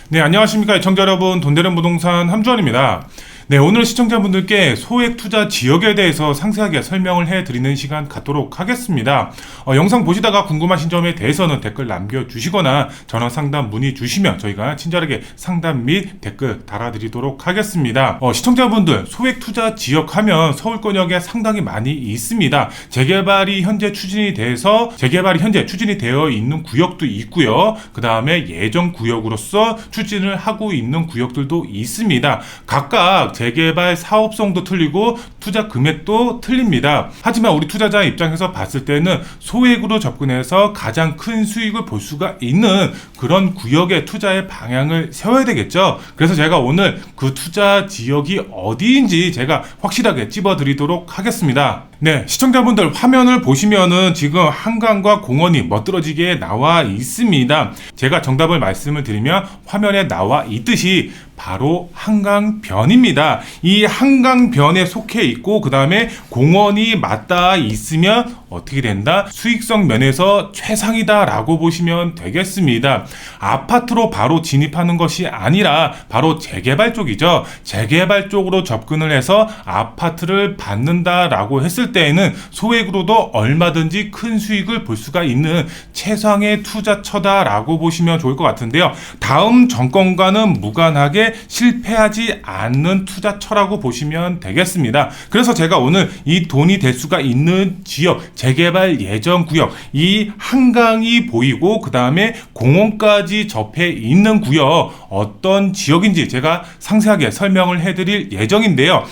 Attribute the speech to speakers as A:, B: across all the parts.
A: 네, 안녕하십니까. 시청자 여러분, 돈되는 부동산 함주원입니다. 네, 오늘 시청자분들께 소액 투자 지역에 대해서 상세하게 설명을 해드리는 시간 갖도록 하겠습니다. 영상 보시다가 궁금하신 점에 대해서는 댓글 남겨주시거나 전화 상담 문의 주시면 저희가 친절하게 상담 및 댓글 달아드리도록 하겠습니다. 시청자분들, 소액 투자 지역 하면 서울권역에 상당히 많이 있습니다. 재개발이 현재 추진이 되어 있는 구역도 있고요. 그 다음에 예정 구역으로서 추진을 하고 있는 구역들도 있습니다. 각각 재개발 사업성도 틀리고 투자 금액도 틀립니다. 하지만 우리 투자자 입장에서 봤을 때는 소액으로 접근해서 가장 큰 수익을 볼 수가 있는 그런 구역의 투자의 방향을 세워야 되겠죠. 그래서 제가 오늘 그 투자 지역이 어디인지 제가 확실하게 찝어드리도록 하겠습니다. 네, 시청자분들 화면을 보시면은 지금 한강과 공원이 멋들어지게 나와 있습니다. 제가 정답을 말씀을 드리면 화면에 나와 있듯이 바로 한강변입니다. 이 한강변에 속해 있고 그 다음에 공원이 맞닿아 있으면 어떻게 된다? 수익성 면에서 최상이다 라고 보시면 되겠습니다. 아파트로 바로 진입하는 것이 아니라 바로 재개발 쪽이죠. 재개발 쪽으로 접근을 해서 아파트를 받는다 라고 했을 때에는 소액으로도 얼마든지 큰 수익을 볼 수가 있는 최상의 투자처다 라고 보시면 좋을 것 같은데요. 다음 정권과는 무관하게 실패하지 않는 투자처라고 보시면 되겠습니다. 그래서 제가 오늘 이 돈이 될 수가 있는 지역, 재개발 예정 구역, 이 한강이 보이고 그 다음에 공원까지 접해 있는 구역 어떤 지역인지 제가 상세하게 설명을 해드릴 예정인데요.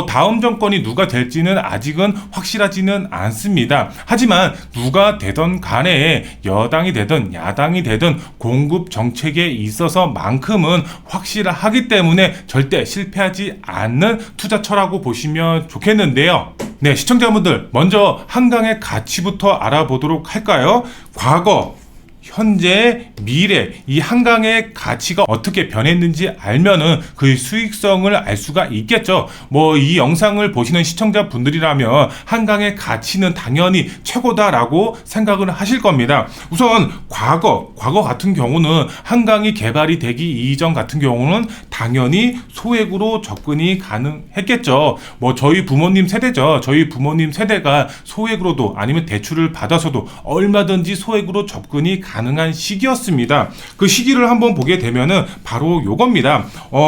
A: 다음 정권이 누가 될지는 아직은 확실하지는 않습니다. 하지만 누가 되던 간에 여당이 되든 야당이 되든 공급 정책에 있어서만큼은 확실하기 때문에 절대 실패하지 않는 투자처라고 보시면 좋겠는데요. 네, 시청자분들 먼저 한강의 가치부터 알아보도록 할까요? 과거, 현재, 미래 이 한강의 가치가 어떻게 변했는지 알면은 그 수익성을 알 수가 있겠죠. 이 영상을 보시는 시청자분들이라면 한강의 가치는 당연히 최고다라고 생각을 하실 겁니다. 우선 과거 같은 경우는 한강이 개발이 되기 이전 같은 경우는 당연히 소액으로 접근이 가능했겠죠. 저희 부모님 세대죠. 저희 부모님 세대가 소액으로도 아니면 대출을 받아서도 얼마든지 소액으로 접근이 가능한 시기였습니다. 그 시기를 한번 보게 되면은 바로 요겁니다.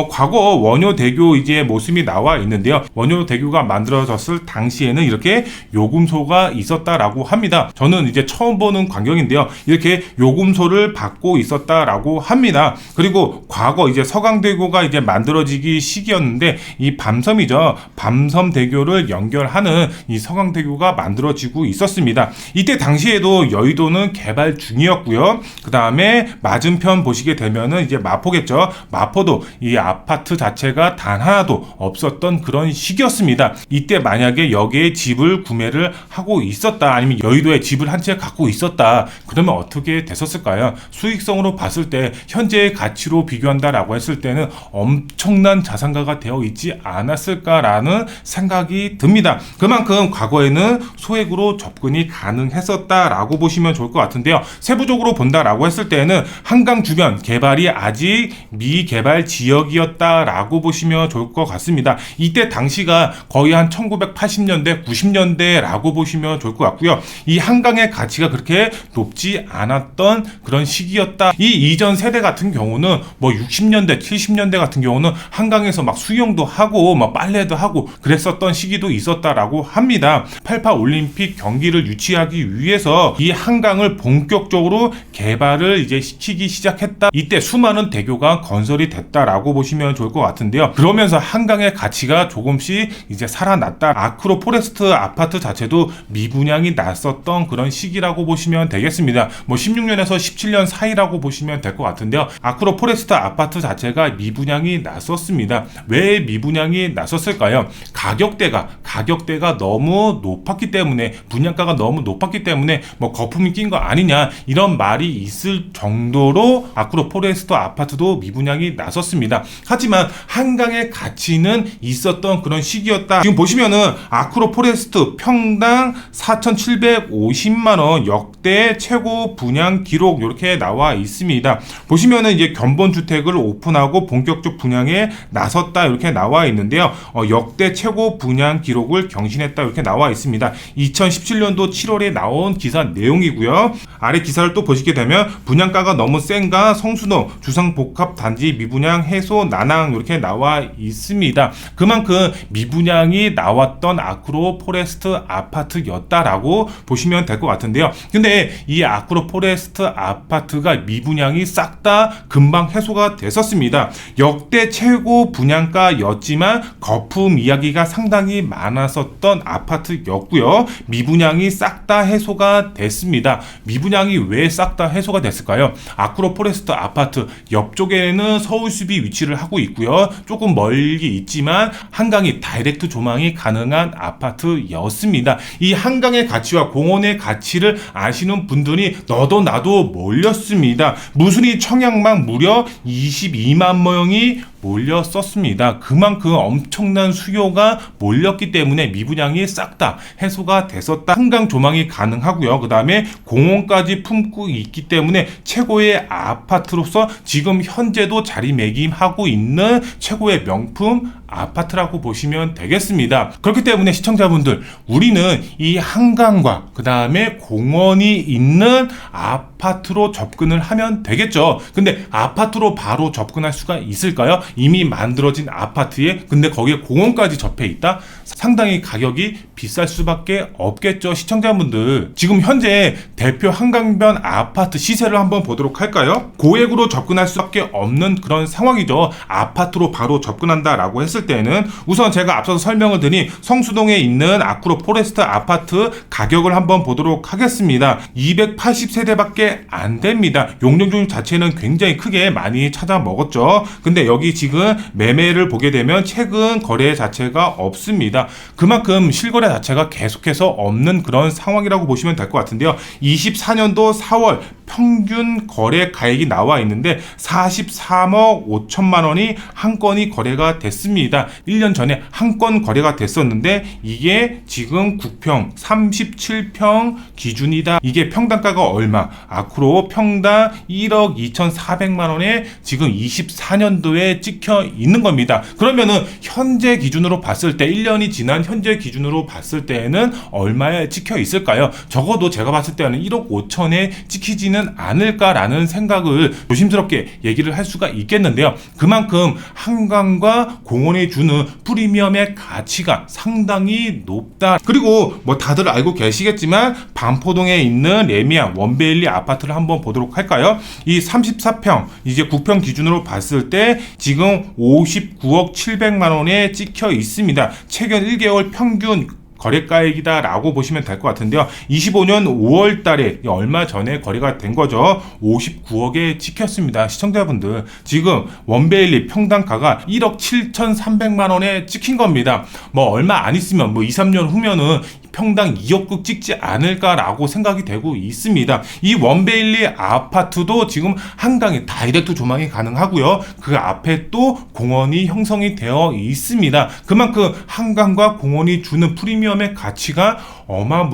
A: 과거 원효대교 이제 모습이 나와 있는데요. 원효대교가 만들어졌을 당시에는 이렇게 요금소가 있었다라고 합니다. 저는 이제 처음 보는 광경인데요. 이렇게 요금소를 받고 있었다라고 합니다. 그리고 과거 이제 서강대교가 이제 만들어지기 시기였는데 이 밤섬이죠. 밤섬대교를 연결하는 이 서강대교가 만들어지고 있었습니다. 이때 당시에도 여의도는 개발 중이었고요. 그 다음에 맞은편 보시게 되면은 이제 마포겠죠. 마포도 이 아파트 자체가 단 하나도 없었던 그런 시기였습니다. 이때 만약에 여기에 집을 구매를 하고 있었다, 아니면 여의도에 집을 한 채 갖고 있었다, 그러면 어떻게 됐었을까요? 수익성으로 봤을 때 현재의 가치로 비교한다라고 했을 때는 엄청난 자산가가 되어 있지 않았을까라는 생각이 듭니다. 그만큼 과거에는 소액으로 접근이 가능했었다라고 보시면 좋을 것 같은데요. 세부적으로 본다라고 했을 때는 한강 주변 개발이 아직 미개발 지역이었다라고 보시면 좋을 것 같습니다. 이때 당시가 거의 한 1980년대, 90년대라고 보시면 좋을 것 같고요. 이 한강의 가치가 그렇게 높지 않았던 그런 시기였다. 이 이전 세대 같은 경우는 60년대, 70년대 같은 경우는 한강에서 막 수영도 하고 빨래도 하고 그랬었던 시기도 있었다라고 합니다. 88 올림픽 경기를 유치하기 위해서 이 한강을 본격적으로 개발을 이제 시키기 시작했다. 이때 수많은 대교가 건설이 됐다라고 보시면 좋을 것 같은데요. 그러면서 한강의 가치가 조금씩 이제 살아났다. 아크로포레스트 아파트 자체도 미분양이 났었던 그런 시기라고 보시면 되겠습니다. 16년에서 17년 사이라고 보시면 될 것 같은데요. 아크로포레스트 아파트 자체가 미분양이 났었습니다. 왜 미분양이 났었을까요? 가격대가 너무 높았기 때문에, 분양가가 너무 높았기 때문에 거품이 낀 거 아니냐, 이런 말이 있을 정도로 아크로포레스트 아파트도 미분양이 나섰습니다. 하지만 한강의 가치는 있었던 그런 시기였다. 지금 보시면은 아크로포레스트 평당 4,750만원 역대 최고 분양 기록 이렇게 나와 있습니다. 보시면은 이제 견본주택을 오픈하고 본격적 분양에 나섰다 이렇게 나와 있는데요. 역대 최고 분양 기록을 경신했다 이렇게 나와 있습니다. 2017년도 7월에 나온 기사 내용이고요. 아래 기사를 또 보시게 되면 분양가가 너무 센가 성수동 주상복합단지 미분양 해소 난항 이렇게 나와 있습니다. 그만큼 미분양이 나왔던 아크로포레스트 아파트였다라고 보시면 될 것 같은데요. 근데 이 아크로포레스트 아파트가 미분양이 싹 다 금방 해소가 됐었습니다. 역대 최고 분양가였지만 거품 이야기가 상당히 많았었던 아파트였고요. 미분양이 싹 다 해소가 됐습니다. 미분양이 왜 싹 다 해소가 됐을까요? 아크로포레스트 아파트 옆쪽에는 서울숲이 위치를 하고 있고요. 조금 멀리 있지만 한강이 다이렉트 조망이 가능한 아파트였습니다. 이 한강의 가치와 공원의 가치를 아시는 분들이 너도 나도 몰렸습니다. 무순위 청약만 무려 22만 명이 몰렸었습니다. 그만큼 엄청난 수요가 몰렸기 때문에 미분양이 싹 다 해소가 됐었다. 한강 조망이 가능하고요. 그 다음에 공원까지 품고 있기 때문에 최고의 아파트로서 지금 현재도 자리매김하고 있는 최고의 명품 아파트라고 보시면 되겠습니다. 그렇기 때문에 시청자분들, 우리는 이 한강과 그 다음에 공원이 있는 아파트로 접근을 하면 되겠죠. 근데 아파트로 바로 접근할 수가 있을까요? 이미 만들어진 아파트에 근데 거기에 공원까지 접해 있다? 상당히 가격이 비쌀 수밖에 없겠죠. 시청자분들, 지금 현재 대표 한강변 아파트 시세를 한번 보도록 할까요? 고액으로 접근할 수밖에 없는 그런 상황이죠. 아파트로 바로 접근한다라고 했을 때는 우선 제가 앞서서 설명을 드린 성수동에 있는 아크로포레스트 아파트 가격을 한번 보도록 하겠습니다. 280세대밖에 안 됩니다. 용적률 자체는 굉장히 크게 많이 찾아 먹었죠. 근데 여기 지금 매매를 보게 되면 최근 거래 자체가 없습니다. 그만큼 실거래 자체가 계속해서 없는 그런 상황이라고 보시면 될 것 같은데요. 24년도 4월 평균 거래 가액이 나와 있는데 43억 5천만 원이 한 건이 거래가 됐습니다. 1년 전에 한 건 거래가 됐었는데 이게 지금 9평 37평 기준이다. 이게 평당가가 얼마? 아크로 평당 1억 2,400만 원에 지금 24년도에 찍혀 있는 겁니다. 그러면은 현재 기준으로 봤을 때 1년이 지난 현재 기준으로 봤을 때는 얼마에 찍혀 있을까요? 적어도 제가 봤을 때는 1억 5천에 찍히지는 않을까라는 생각을 조심스럽게 얘기를 할 수가 있겠는데요. 그만큼 한강과 공원이 주는 프리미엄의 가치가 상당히 높다. 그리고 뭐 다들 알고 계시겠지만 반포동에 있는 레미안 원베일리 아파트를 한번 보도록 할까요? 이 34평 이제 9평 기준으로 봤을 때 지금 59억 700만 원에 찍혀 있습니다. 최근 1개월 평균 거래가액이다 라고 보시면 될 것 같은데요. 25년 5월 달에 얼마 전에 거래가 된 거죠. 59억에 찍혔습니다. 시청자분들, 지금 원베일리 평당가가 1억 7,300만 원에 찍힌 겁니다. 뭐 얼마 안 있으면 뭐 2, 3년 후면은 평당 2억급 찍지 않을까라고 생각이 되고 있습니다. 이 원베일리 아파트도 지금 한강에 다이렉트 조망이 가능하고요. 그 앞에 또 공원이 형성이 되어 있습니다. 그만큼 한강과 공원이 주는 프리미엄의 가치가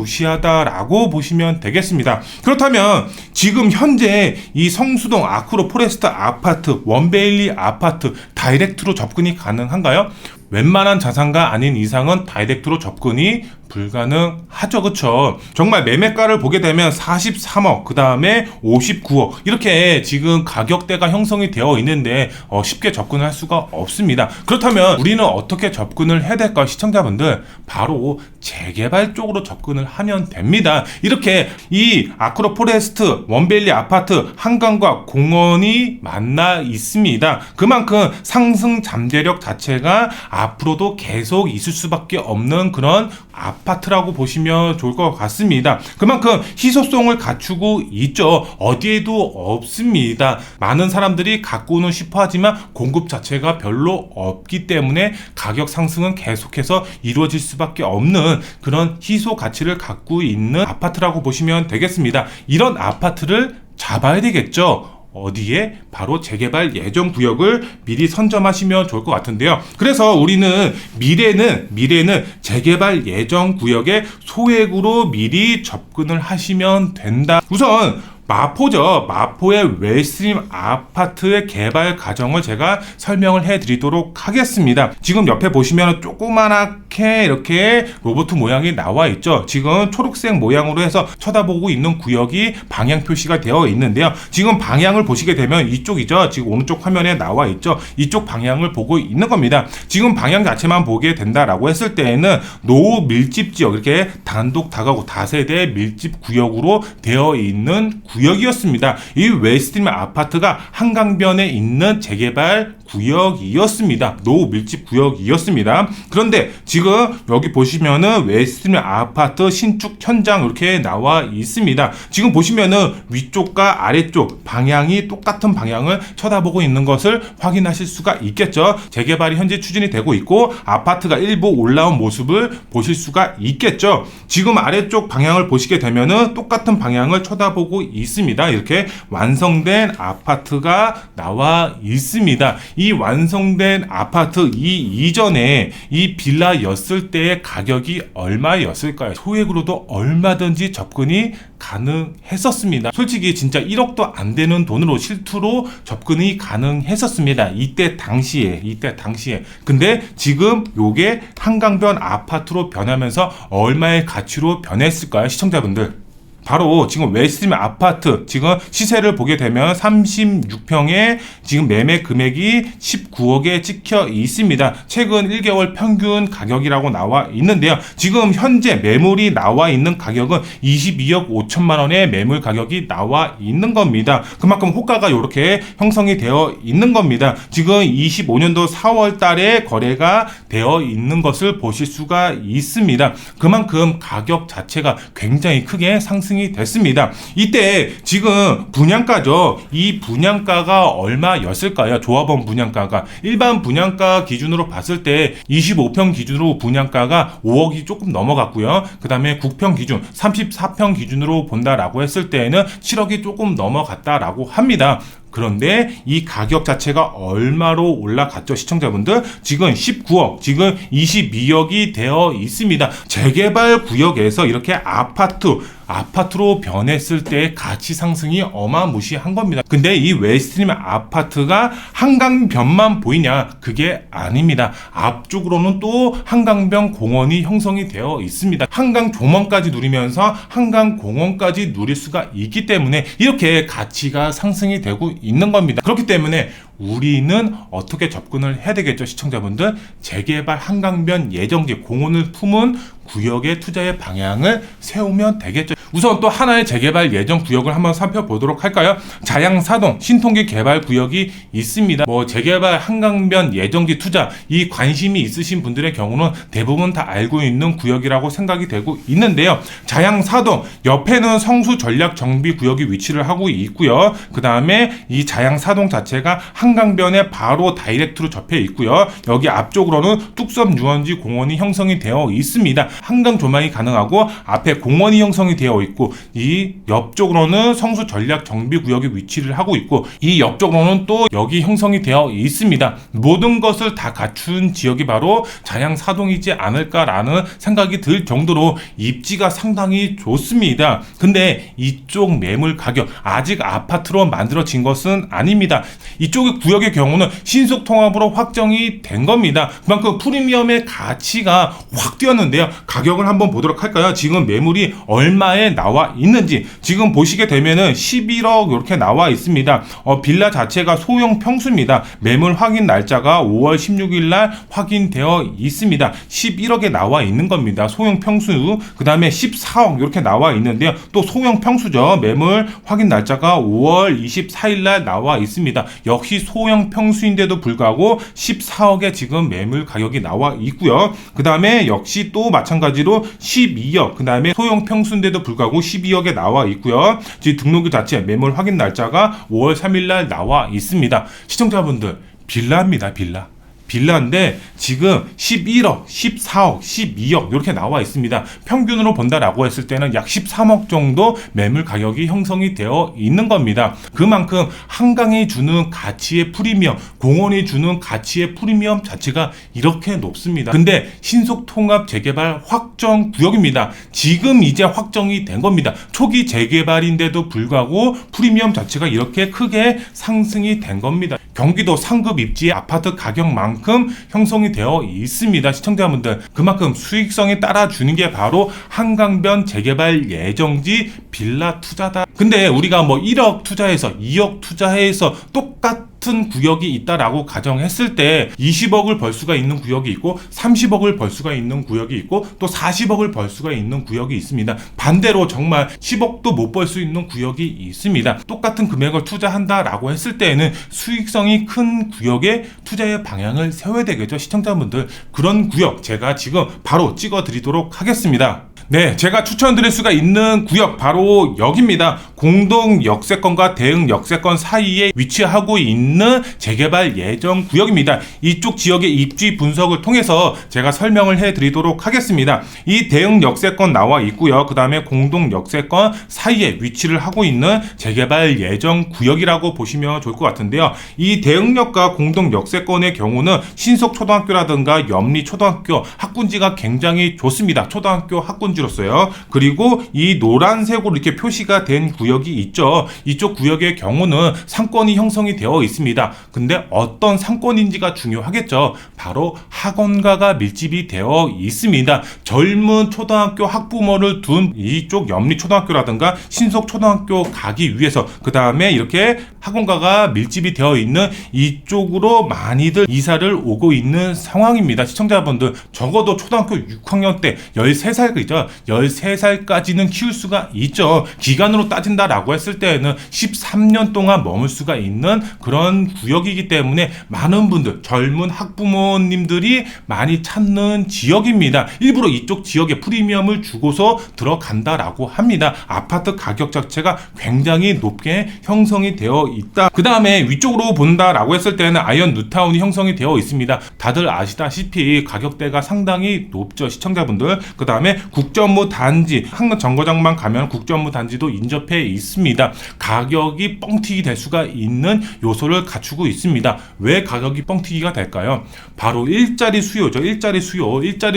A: 어마무시하다라고 보시면 되겠습니다. 그렇다면 지금 현재 이 성수동 아크로포레스트 아파트, 원베일리 아파트 다이렉트로 접근이 가능한가요? 웬만한 자산가 아닌 이상은 다이렉트로 접근이 불가능하죠. 그쵸? 정말 매매가를 보게 되면 43억, 그 다음에 59억 이렇게 지금 가격대가 형성이 되어 있는데 쉽게 접근할 수가 없습니다. 그렇다면 우리는 어떻게 접근을 해야 될까요? 시청자분들, 바로 재개발 쪽으로 접근을 하면 됩니다. 이렇게 이 아크로포레스트 원베일리 아파트 한강과 공원이 만나 있습니다. 그만큼 상승 잠재력 자체가 앞으로도 계속 있을 수밖에 없는 그런 아파트라고 보시면 좋을 것 같습니다. 그만큼 희소성을 갖추고 있죠. 어디에도 없습니다. 많은 사람들이 갖고는 싶어 하지만 공급 자체가 별로 없기 때문에 가격 상승은 계속해서 이루어질 수밖에 없는 그런 희소 가치를 갖고 있는 아파트라고 보시면 되겠습니다. 이런 아파트를 잡아야 되겠죠. 어디에? 바로 재개발 예정 구역을 미리 선점하시면 좋을 것 같은데요. 그래서 우리는 미래는 재개발 예정 구역에 소액으로 미리 접근을 하시면 된다. 우선 마포죠. 마포의 웰스트림 아파트의 개발 과정을 제가 설명을 해드리도록 하겠습니다. 지금 옆에 보시면 조그만하게 이렇게 로봇 모양이 나와 있죠. 지금 초록색 모양으로 해서 쳐다보고 있는 구역이 방향 표시가 되어 있는데요. 지금 방향을 보시게 되면 이쪽이죠. 지금 오른쪽 화면에 나와 있죠. 이쪽 방향을 보고 있는 겁니다. 지금 방향 자체만 보게 된다라고 했을 때에는 노후 밀집 지역, 이렇게 단독 다가구 다세대 밀집 구역으로 되어 있는 구역이었습니다. 이 웰스트림 아파트가 한강변에 있는 재개발 구역이었습니다. 노후 밀집 구역이었습니다. 그런데 지금 여기 보시면은 웰스트림 아파트 신축 현장 이렇게 나와 있습니다. 지금 보시면은 위쪽과 아래쪽 방향이 똑같은 방향을 쳐다보고 있는 것을 확인하실 수가 있겠죠. 재개발이 현재 추진이 되고 있고 아파트가 일부 올라온 모습을 보실 수가 있겠죠. 지금 아래쪽 방향을 보시게 되면은 똑같은 방향을 쳐다보고 있습니다. 이렇게 완성된 아파트가 나와 있습니다. 이 완성된 아파트 이전에 이 빌라였을 때의 가격이 얼마였을까요? 소액으로도 얼마든지 접근이 가능했었습니다. 솔직히 진짜 1억도 안 되는 돈으로 실투로 접근이 가능했었습니다. 이때 당시에. 근데 지금 요게 한강변 아파트로 변하면서 얼마의 가치로 변했을까요? 시청자분들. 바로 지금 웰스트림 아파트 지금 시세를 보게 되면 36평에 지금 매매 금액이 19억에 찍혀 있습니다. 최근 1개월 평균 가격이라고 나와 있는데요. 지금 현재 매물이 나와 있는 가격은 22억 5천만 원의 매물 가격이 나와 있는 겁니다. 그만큼 호가가 이렇게 형성이 되어 있는 겁니다. 지금 25년도 4월 달에 거래가 되어 있는 것을 보실 수가 있습니다. 그만큼 가격 자체가 굉장히 크게 상승이 됐습니다. 이때 지금 분양가죠. 이 분양가가 얼마였을까요? 조합원 분양가가 일반 분양가 기준으로 봤을 때 25평 기준으로 분양가가 5억이 조금 넘어갔고요. 그 다음에 9평 기준 34평 기준으로 본다라고 했을 때에는 7억이 조금 넘어갔다라고 합니다. 그런데 이 가격 자체가 얼마로 올라갔죠, 시청자분들? 지금 19억, 지금 22억이 되어 있습니다. 재개발 구역에서 이렇게 아파트로 변했을 때 가치 상승이 어마무시한 겁니다. 근데 이 웰스트림 아파트가 한강변만 보이냐? 그게 아닙니다. 앞쪽으로는 또 한강변 공원이 형성이 되어 있습니다. 한강 조망까지 누리면서 한강 공원까지 누릴 수가 있기 때문에 이렇게 가치가 상승이 되고 있는 겁니다. 그렇기 때문에 우리는 어떻게 접근을 해야 되겠죠, 시청자분들? 재개발 한강변 예정지 공원을 품은 구역의 투자의 방향을 세우면 되겠죠. 우선 또 하나의 재개발 예정 구역을 한번 살펴보도록 할까요? 자양사동 신통기 개발 구역이 있습니다. 재개발 한강변 예정지 투자 이 관심이 있으신 분들의 경우는 대부분 다 알고 있는 구역이라고 생각이 되고 있는데요. 자양사동 옆에는 성수 전략 정비 구역이 위치를 하고 있고요. 그 다음에 이 자양사동 자체가 한강변에 바로 다이렉트로 접해 있고요. 여기 앞쪽으로는 뚝섬 유원지 공원이 형성이 되어 있습니다. 한강 조망이 가능하고 앞에 공원이 형성이 되어 있고 이 옆쪽으로는 성수 전략 정비 구역이 위치를 하고 있고 이 옆쪽으로는 또 여기 형성이 되어 있습니다. 모든 것을 다 갖춘 지역이 바로 자양사동이지 않을까라는 생각이 들 정도로 입지가 상당히 좋습니다. 근데 이쪽 매물 가격 아직 아파트로 만들어진 것은 아닙니다. 이쪽 구역의 경우는 신속 통합으로 확정이 된 겁니다. 그만큼 프리미엄의 가치가 확 뛰었는데요. 가격을 한번 보도록 할까요? 지금 매물이 얼마에 나와 있는지 지금 보시게 되면은 11억 이렇게 나와 있습니다. 빌라 자체가 소형 평수입니다. 매물 확인 날짜가 5월 16일 날 확인되어 있습니다. 11억에 나와 있는 겁니다. 소형 평수. 그 다음에 14억 이렇게 나와 있는데요. 또 소형 평수죠. 매물 확인 날짜가 5월 24일 날 나와 있습니다. 역시 소형 평수인데도 불구하고 14억에 지금 매물 가격이 나와 있고요. 그 다음에 역시 또 마찬가지로 12억, 그 다음에 소형 평수인데도 불구하고 12억에 나와 있고요. 지금 등록일 자체 매물 확인 날짜가 5월 3일 날 나와 있습니다. 시청자분들 빌라입니다. 빌라인데 지금 11억, 14억, 12억 이렇게 나와 있습니다. 평균으로 본다라고 했을 때는 약 13억 정도 매물 가격이 형성이 되어 있는 겁니다. 그만큼 한강이 주는 가치의 프리미엄, 공원이 주는 가치의 프리미엄 자체가 이렇게 높습니다. 근데 신속통합 재개발 확정 구역입니다. 지금 이제 확정이 된 겁니다. 초기 재개발인데도 불구하고 프리미엄 자체가 이렇게 크게 상승이 된 겁니다. 경기도 상급 입지의 아파트 가격만큼 형성이 되어 있습니다. 시청자분들, 그만큼 수익성이 따라주는 게 바로 한강변 재개발 예정지 빌라 투자다. 근데 우리가 뭐 1억 투자해서 2억 투자해서 똑같은 구역이 있다라고 가정했을 때 20억을 벌 수가 있는 구역이 있고 30억을 벌 수가 있는 구역이 있고 또 40억을 벌 수가 있는 구역이 있습니다. 반대로 정말 10억도 못 벌 수 있는 구역이 있습니다. 똑같은 금액을 투자한다라고 했을 때에는 수익성이 큰 구역에 투자의 방향을 세워야 되겠죠. 시청자분들, 그런 구역 제가 지금 바로 찍어 드리도록 하겠습니다. 네, 제가 추천드릴 수가 있는 구역 바로 여기입니다. 공동 역세권과 대응 역세권 사이에 위치하고 있는 재개발 예정 구역입니다. 이쪽 지역의 입지 분석을 통해서 제가 설명을 해드리도록 하겠습니다. 이 대응 역세권 나와 있고요. 그 다음에 공동 역세권 사이에 위치를 하고 있는 재개발 예정 구역이라고 보시면 좋을 것 같은데요. 이 대응역과 공동 역세권의 경우는 신속초등학교라든가 염리초등학교 학군지가 굉장히 좋습니다. 초등학교 학군지로서요. 그리고 이 노란색으로 이렇게 표시가 된 구역이 있죠. 이쪽 구역의 경우는 상권이 형성이 되어 있습니다. 근데 어떤 상권인지가 중요하겠죠. 바로 학원가가 밀집이 되어 있습니다. 젊은 초등학교 학부모를 둔 이쪽 염리초등학교라든가 신속초등학교 가기 위해서, 그 다음에 이렇게 학원가가 밀집이 되어 있는 이쪽으로 많이들 이사를 오고 있는 상황입니다. 시청자분들, 적어도 초등학교 6학년 때 13살이죠. 13살까지는 키울 수가 있죠. 기간으로 따진다라고 했을 때는 13년 동안 머물 수가 있는 그런 구역이기 때문에 많은 분들, 젊은 학부모님들이 많이 찾는 지역입니다. 일부러 이쪽 지역에 프리미엄을 주고서 들어간다라고 합니다. 아파트 가격 자체가 굉장히 높게 형성이 되어 있다. 그 다음에 위쪽으로 본다라고 했을 때는 아이언 뉴타운이 형성이 되어 있습니다. 다들 아시다시피 가격대가 상당히 높죠. 시청자분들. 그 다음에 국전무 단지, 한강 정거장만 가면 국전무 단지도 인접해 있습니다. 가격이 뻥튀기 될 수가 있는 요소를 갖추고 있습니다. 왜 가격이 뻥튀기가 될까요? 바로 일자리 수요죠. 일자리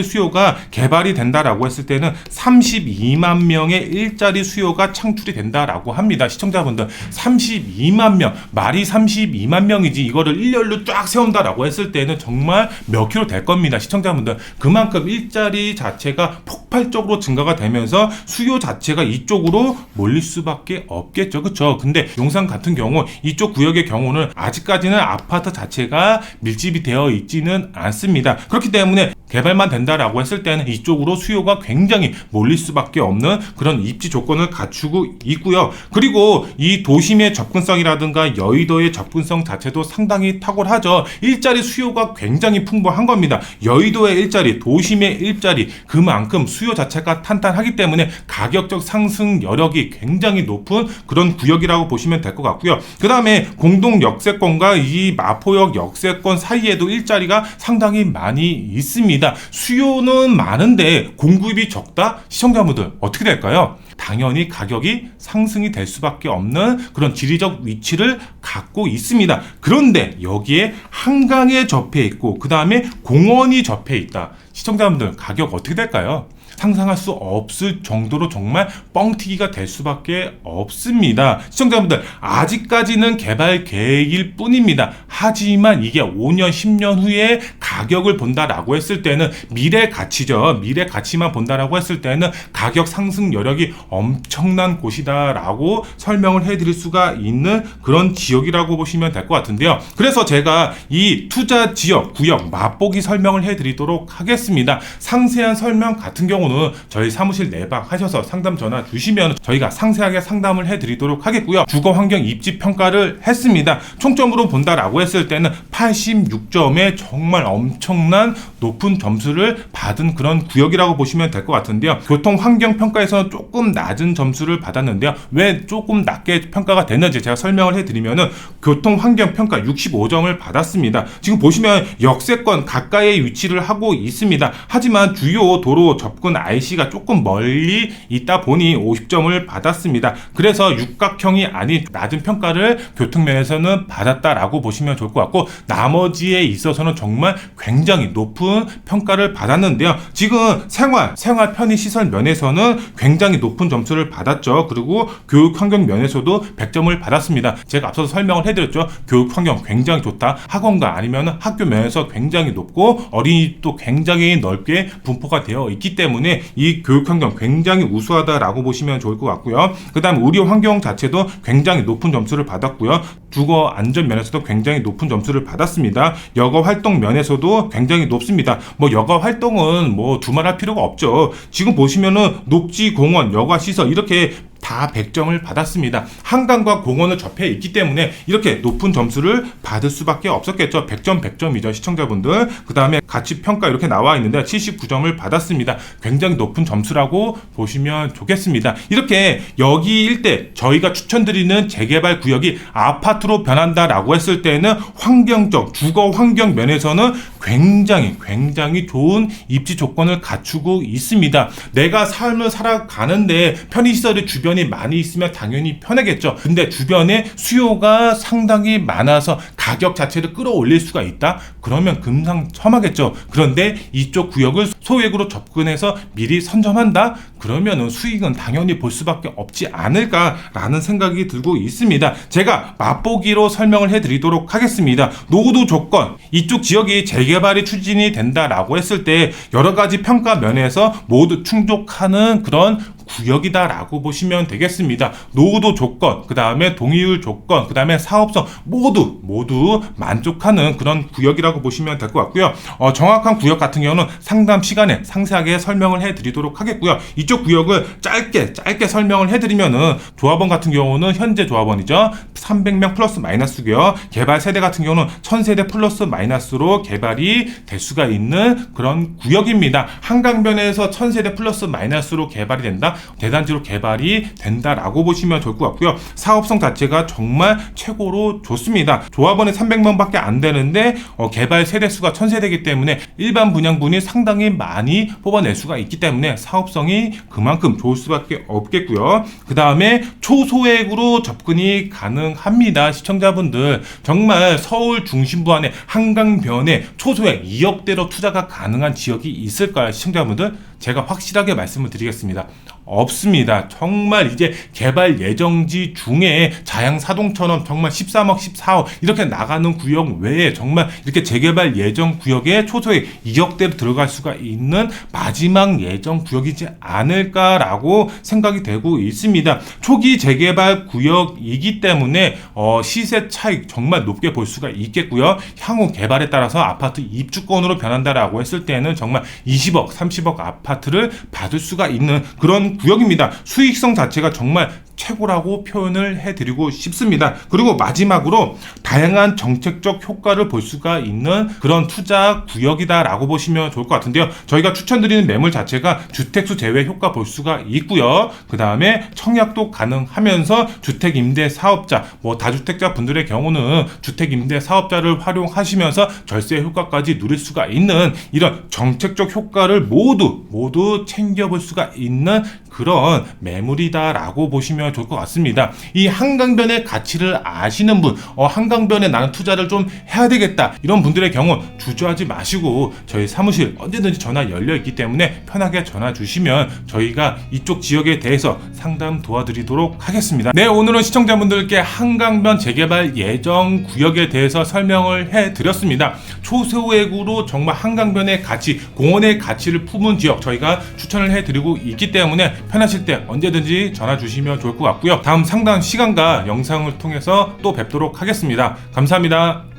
A: 수요가 개발이 된다라고 했을 때는 32만 명의 일자리 수요가 창출이 된다라고 합니다. 시청자분들, 32만 명, 말이 32만 명이지 이거를 일렬로 쫙 세운다라고 했을 때는 정말 몇 킬로 될 겁니다. 시청자분들, 그만큼 일자리 자체가 폭발적으로 증가가 되면서 수요 자체가 이쪽으로 몰릴 수밖에 없겠죠. 그쵸? 근데 용산 같은 경우 이쪽 구역의 경우는 아직까지는 아파트 자체가 밀집이 되어 있지는 않습니다. 그렇기 때문에 개발만 된다라고 했을 때는 이쪽으로 수요가 굉장히 몰릴 수밖에 없는 그런 입지 조건을 갖추고 있고요. 그리고 이 도심의 접근성이라든가 여의도의 접근성 자체도 상당히 탁월하죠. 일자리 수요가 굉장히 풍부한 겁니다. 여의도의 일자리, 도심의 일자리, 그만큼 수요 자체가 탄탄하기 때문에 가격적 상승 여력이 굉장히 높은 그런 구역이라고 보시면 될 것 같고요. 그 다음에 공동 역세권과 이 마포역 역세권 사이에도 일자리가 상당히 많이 있습니다. 수요는 많은데 공급이 적다? 시청자분들, 어떻게 될까요? 당연히 가격이 상승이 될 수밖에 없는 그런 지리적 위치를 갖고 있습니다. 그런데 여기에 한강에 접해 있고 그 다음에 공원이 접해 있다. 시청자분들, 가격 어떻게 될까요? 상상할 수 없을 정도로 정말 뻥튀기가 될 수밖에 없습니다. 시청자분들, 아직까지는 개발 계획일 뿐입니다. 하지만 이게 5년, 10년 후에 가격을 본다라고 했을 때는 미래 가치죠. 미래 가치만 본다라고 했을 때는 가격 상승 여력이 엄청난 곳이다라고 설명을 해드릴 수가 있는 그런 지역이라고 보시면 될 것 같은데요. 그래서 제가 이 투자 지역, 구역 맛보기 설명을 해드리도록 하겠습니다. 상세한 설명 같은 경우 경우는 저희 사무실 내방하셔서 상담 전화 주시면 저희가 상세하게 상담을 해드리도록 하겠고요. 주거 환경 입지 평가를 했습니다. 총점으로 본다라고 했을 때는 86점에 정말 엄청난 높은 점수를 받은 그런 구역이라고 보시면 될 것 같은데요. 교통 환경 평가에서는 조금 낮은 점수를 받았는데요. 왜 조금 낮게 평가가 됐는지 제가 설명을 해드리면은 교통 환경 평가 65점을 받았습니다. 지금 보시면 역세권 가까이에 위치를 하고 있습니다. 하지만 주요 도로 접근 IC가 조금 멀리 있다 보니 50점을 받았습니다. 그래서 육각형이 아닌 낮은 평가를 교통면에서는 받았다라고 보시면 좋을 것 같고, 나머지에 있어서는 정말 굉장히 높은 평가를 받았는데요. 지금 생활 편의시설 면에서는 굉장히 높은 점수를 받았죠. 그리고 교육 환경 면에서도 100점을 받았습니다. 제가 앞서서 설명을 해드렸죠. 교육 환경 굉장히 좋다. 학원과 아니면 학교 면에서 굉장히 높고 어린이도 굉장히 넓게 분포가 되어 있기 때문에 이 교육 환경 굉장히 우수하다라고 보시면 좋을 것 같고요. 그 다음 의료 환경 자체도 굉장히 높은 점수를 받았고요. 주거 안전 면에서도 굉장히 높은 점수를 받았습니다. 여가 활동 면에서도 굉장히 높습니다. 여가 활동은 두말할 필요가 없죠. 지금 보시면은 녹지, 공원, 여가 시설 이렇게 다 100점을 받았습니다. 한강과 공원을 접해 있기 때문에 이렇게 높은 점수를 받을 수밖에 없었겠죠. 100점 100점이죠, 시청자분들. 그 다음에 가치평가 이렇게 나와 있는데 79점을 받았습니다. 굉장히 높은 점수라고 보시면 좋겠습니다. 이렇게 여기 일대 저희가 추천드리는 재개발 구역이 아파트로 변한다라고 했을 때는 환경적, 주거 환경 면에서는 굉장히 좋은 입지 조건을 갖추고 있습니다. 내가 삶을 살아가는데 편의시설이 주변에 많이 있으면 당연히 편하겠죠. 근데 주변에 수요가 상당히 많아서 가격 자체를 끌어올릴 수가 있다? 그러면 금상첨화겠죠. 그런데 이쪽 구역을 소액으로 접근해서 미리 선점한다? 그러면은 수익은 당연히 볼 수밖에 없지 않을까라는 생각이 들고 있습니다. 제가 맛보기로 설명을 해드리도록 하겠습니다. 노후도 조건, 이쪽 지역이 재개발이 추진이 된다라고 했을 때 여러 가지 평가 면에서 모두 충족하는 그런 구역이다라고 보시면 되겠습니다. 노후도 조건, 그 다음에 동의율 조건, 그 다음에 사업성 모두 만족하는 그런 구역이라고 보시면 될 것 같고요. 정확한 구역 같은 경우는 상담 시간에 상세하게 설명을 해드리도록 하겠고요. 이쪽 구역을 짧게 설명을 해드리면은 조합원 같은 경우는 현재 조합원이죠. 300명 플러스 마이너스고요. 개발 세대 같은 경우는 1000세대 플러스 마이너스로 개발이 될 수가 있는 그런 구역입니다. 한강변에서 1000세대 플러스 마이너스로 개발이 된다. 대단지로 개발이 된다라고 보시면 좋을 것 같고요. 사업성 자체가 정말 최고로 좋습니다. 조합원이 300명밖에 안 되는데 개발 세대수가 1000세대이기 때문에 일반 분양분이 상당히 많이 뽑아낼 수가 있기 때문에 사업성이 그만큼 좋을 수밖에 없겠고요. 그 다음에 초소액으로 접근이 가능합니다. 시청자분들, 정말 서울 중심부 안에 한강변에 초소액 2억대로 투자가 가능한 지역이 있을까요? 시청자분들, 제가 확실하게 말씀을 드리겠습니다. 없습니다. 정말 이제 개발 예정지 중에 자양사동처럼 정말 13억, 14억 이렇게 나가는 구역 외에 정말 이렇게 재개발 예정 구역에 초소액 2억대로 들어갈 수가 있는 마지막 예정 구역이지 않을까라고 생각이 되고 있습니다. 초기 재개발 구역이기 때문에 시세 차익 정말 높게 볼 수가 있겠고요. 향후 개발에 따라서 아파트 입주권으로 변한다라고 했을 때는 정말 20억, 30억 아파트를 받을 수가 있는 그런 구역입니다. 수익성 자체가 정말 최고라고 표현을 해드리고 싶습니다. 그리고 마지막으로 다양한 정책적 효과를 볼 수가 있는 그런 투자 구역이다라고 보시면 좋을 것 같은데요. 저희가 추천드리는 매물 자체가 주택수 제외 효과 볼 수가 있고요. 그 다음에 청약도 가능하면서 주택임대 사업자, 다주택자 분들의 경우는 주택임대 사업자를 활용하시면서 절세 효과까지 누릴 수가 있는 이런 정책적 효과를 모두 챙겨볼 수가 있는 그런 매물이다라고 보시면 좋을 것 같습니다. 이 한강변의 가치를 아시는 분, 한강변에 나는 투자를 좀 해야 되겠다, 이런 분들의 경우 주저하지 마시고 저희 사무실 언제든지 전화 열려 있기 때문에 편하게 전화 주시면 저희가 이쪽 지역에 대해서 상담 도와드리도록 하겠습니다. 네, 오늘은 시청자분들께 한강변 재개발 예정 구역에 대해서 설명을 해드렸습니다. 초소액으로 정말 한강변의 가치, 공원의 가치를 품은 지역 저희가 추천을 해드리고 있기 때문에 편하실 때 언제든지 전화 주시면 좋을 것 같고요. 다음 상담 시간과 영상을 통해서 또 뵙도록 하겠습니다. 감사합니다.